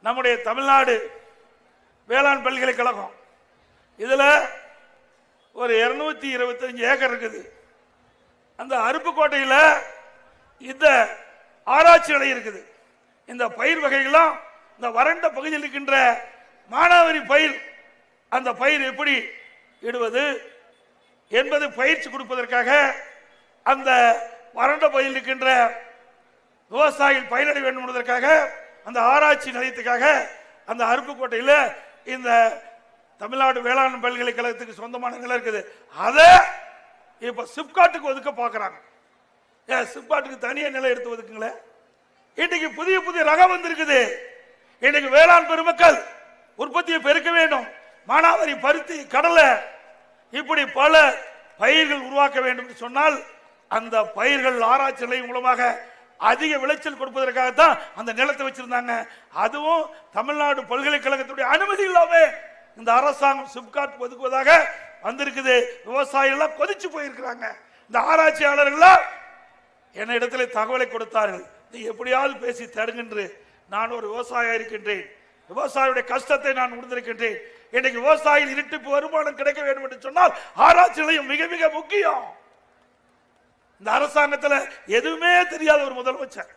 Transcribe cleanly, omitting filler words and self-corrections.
நம்முடைய தமிழ்நாடு வேளாண் பல்கலைக்கழகம் இதுல ஒரு 225 ஏக்கர் இருக்குது. அந்த அருப்புக்கோட்டையில் இந்த ஆராய்ச்சி நிலையம் இருக்குது. இந்த பயிர் வகைகள்லாம் இந்த வறண்ட பகுதியில் இருக்கின்ற மானாவாரி பயிர், அந்த பயிர் எப்படி இடுவது என்பது பயிற்சி கொடுப்பதற்காக அந்த வறண்ட பகுதியில் இருக்கின்ற விவசாயிகள் பயனடை வேண்டும் என்பதற்காக அந்த ஆராய்ச்சி நிலையத்துக்காக அந்த அருப்புக்கோட்டையில் இந்த தமிழ்நாடு வேளாண் பல்கலைக்கழகத்துக்கு சொந்தமான நிலம் இருக்குது. அதை இப்ப சிப்காட்டுக்கு ஒதுக்க பாக்குறாங்க. சிப்காட்டுக்கு தனியா நிலம் எடுத்து ஒதுக்குங்களேன். இன்னைக்கு புதிய புதிய ரகம் வந்திருக்குது. இன்னைக்கு வேளாண் பெருமக்கள் உற்பத்தியை பெருக்க வேண்டும். மானாவாரி, பருத்தி, கடலை, இப்படி பல பயிர்கள் உருவாக்க வேண்டும் என்று சொன்னால் அந்த பயிர்கள் ஆராய்ச்சி நிலையம் மூலமாக அதிக விளைச்சல் கொடுப்பதற்காகத்தான் அந்த நிலத்தை வச்சிருந்தாங்க. அதுவும் தமிழ்நாடு பல்கலைக்கழகத்துடைய அனுமதி இல்லாம இந்த அரசாங்கம் சிப்காட் ஒதுக்குவதாக வந்திருக்குது. விவசாயிகள் கொதிச்சு போயிருக்கிறாங்க. இந்த ஆராய்ச்சியாளர்கள் என்ன இடத்துல தகவலை கொடுத்தார்கள், நீ எப்படியாவது பேசி தருகின்ற. நான் ஒரு விவசாயியா இருக்கின்றேன், விவசாயியுடைய கஷ்டத்தை நான் உணர்ந்திருக்கின்றேன். இன்னைக்கு விவசாயிகள் இரட்டிப்பு வருமானம் கிடைக்க வேண்டும் என்று சொன்னால் ஆராய்ச்சி நிலையம் மிக மிக முக்கியம். இந்த அரசாங்கத்தில் எதுவுமே தெரியாத ஒரு முதலமைச்சர்